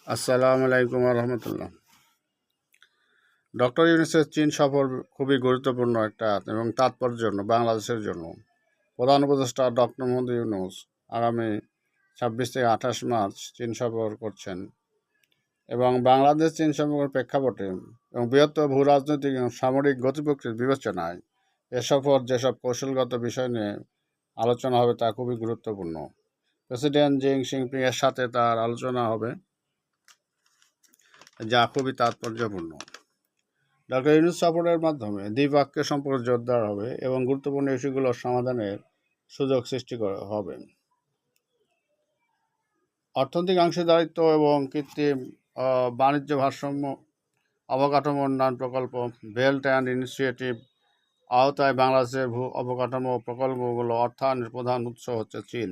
আসসালামু আলাইকুম রহমতুল্লাহ। ডক্টর ইউনূসের চীন সফর খুবই গুরুত্বপূর্ণ একটা এবং তাৎপর্যপূর্ণ বাংলাদেশের জন্য। প্রধান উপদেষ্টা ডক্টর মোহাম্মদ ইউনূস আগামী 26 থেকে 28 মার্চ চীন সফর করছেন এবং বাংলাদেশ চীন সম্পর্কের প্রেক্ষাপটে এবং বৃহত্তর ভূ রাজনৈতিক এবং সামরিক গতিপ্রকৃতির বিবেচনায় এ সফর যেসব কৌশলগত বিষয় নিয়ে আলোচনা হবে তা খুবই গুরুত্বপূর্ণ। প্রেসিডেন্ট জিং জিনপিং এর সাথে তার আলোচনা হবে, যা খুবই তাৎপর্যপূর্ণ। ডক্টর ইউনূস সফরের মাধ্যমে দ্বিপাক্ষিক সম্পর্ক জোরদার হবে এবং গুরুত্বপূর্ণ ইস্যুগুলোর সমাধানের সুযোগ সৃষ্টি হবে। অর্থনৈতিক অংশীদারিত্ব এবং কৃত্রিম বাণিজ্য ভারসাম্য, অবকাঠামো উন্নয়ন প্রকল্প, বেল্ট অ্যান্ড ইনিশিয়েটিভ আওতায় বাংলাদেশের ভূ অবকাঠামো প্রকল্পগুলো অর্থায়নের প্রধান উৎস হচ্ছে চীন।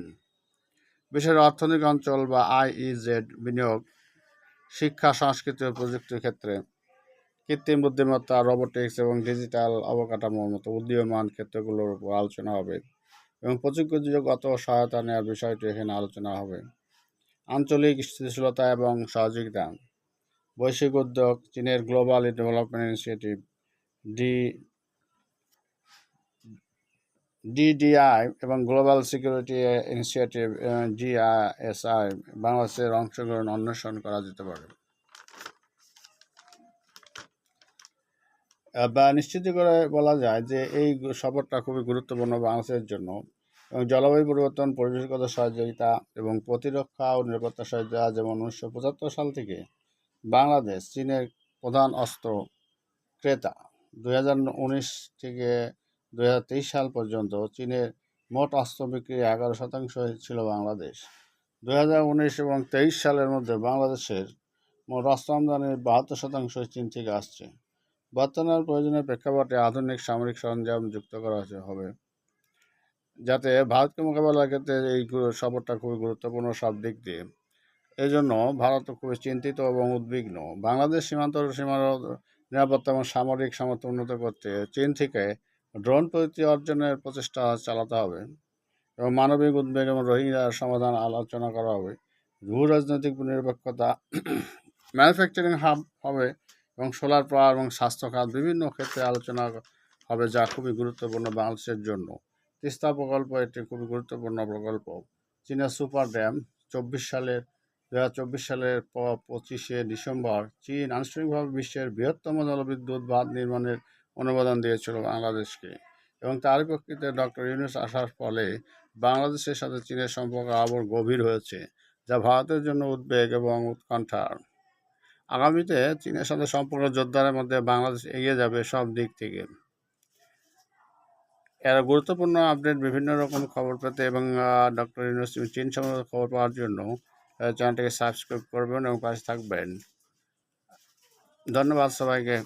বিশেষ অর্থনৈতিক অঞ্চল বা আইইজেড বিনিয়োগ, শিক্ষা, সংস্কৃতি ও প্রযুক্তির ক্ষেত্রে, কৃত্রিম বুদ্ধিমত্তা, রোবোটিক্স এবং ডিজিটাল অবকাঠামোর মতো উদীয়মান ক্ষেত্রগুলোর উপর আলোচনা হবে এবং প্রযুক্তিগত সহায়তা নেওয়ার বিষয়টি এখানে আলোচনা হবে। আঞ্চলিক স্থিতিশীলতা এবং সহযোগিতা, বৈশ্বিক উদ্যোগ, চীনের গ্লোবাল ডেভেলপমেন্ট ইনিশিয়েটিভ ডিডিআই এবং গ্লোবাল সিকিউরিটি ইনিশিয়েটিভ জিআইএসআই বাংলাদেশের অংশগ্রহণ অন্বেষণ করা যেতে পারে। বা নিশ্চিত করে বলা যায় যে এই সফরটা খুবই গুরুত্বপূর্ণ বাংলাদেশের জন্য এবং জলবায়ু পরিবর্তন, পরিবেশগত সহযোগিতা এবং প্রতিরক্ষা ও নিরাপত্তা সহযোগিতা। যেমন 1975 সাল থেকে বাংলাদেশ চীনের প্রধান অস্ত্র ক্রেতা। 2019 থেকে 2023 সাল পর্যন্ত চীনের মোট অস্ত্র বিক্রির 11% ছিল বাংলাদেশ। 2019 এবং 23 সালের মধ্যে বাংলাদেশের মোট অস্ত্র আমদানির 72% চীন থেকে আসছে। বর্তমান প্রয়োজনের প্রেক্ষাপটে আধুনিক সামরিক সরঞ্জাম যুক্ত করা হবে, যাতে ভারতকে মোকাবেলার ক্ষেত্রে এই সফরটা খুবই গুরুত্বপূর্ণ সব দিক দিয়ে। এই জন্য ভারত খুবই চিন্তিত এবং উদ্বিগ্ন। বাংলাদেশ সীমান্ত সীমার নিরাপত্তা এবং সামরিক সামর্থ্য উন্নত করতে চীন থেকে ড্রোন প্রযুক্তি অর্জনের প্রচেষ্টা চালাতে হবে এবং মানবিক উদ্বেগ এবং রোহিঙ্গার সমাধান আলোচনা করা হবে। ভূ রাজনৈতিক নিরপেক্ষতা, ম্যানুফ্যাকচারিং হাব হবে এবং সোলার পাওয়ার এবং স্বাস্থ্য খাত বিভিন্ন ক্ষেত্রে আলোচনা হবে, যা খুবই গুরুত্বপূর্ণ বাংলাদেশের জন্য। তিস্তা প্রকল্প একটি খুবই গুরুত্বপূর্ণ প্রকল্প। চীনের সুপার ড্যাম 2024 সালের 25শে ডিসেম্বর চীন আনুষ্ঠানিকভাবে বিশ্বের বৃহত্তম জলবিদ্যুৎ বাঁধ নির্মাণের অনুমোদন দিয়েছিল বাংলাদেশকে এবং তারই প্রেক্ষিতে ডক্টর ইউনূস আসার ফলে বাংলাদেশের সাথে চীনের সম্পর্ক আরও গভীর হয়েছে, যা ভারতের জন্য উদ্বেগ এবং উৎকণ্ঠার। আগামীতে চীনের সাথে সম্পর্ক জোরদারের মধ্যে বাংলাদেশ এগিয়ে যাবে সব দিক থেকে। এর গুরুত্বপূর্ণ আপডেট, বিভিন্ন রকম খবর পেতে এবং ডক্টর ইউনূস চীন সম্পর্কে খবর পাওয়ার জন্য চ্যানেলটিকে সাবস্ক্রাইব করবেন এবং পাশে থাকবেন। ধন্যবাদ সবাইকে।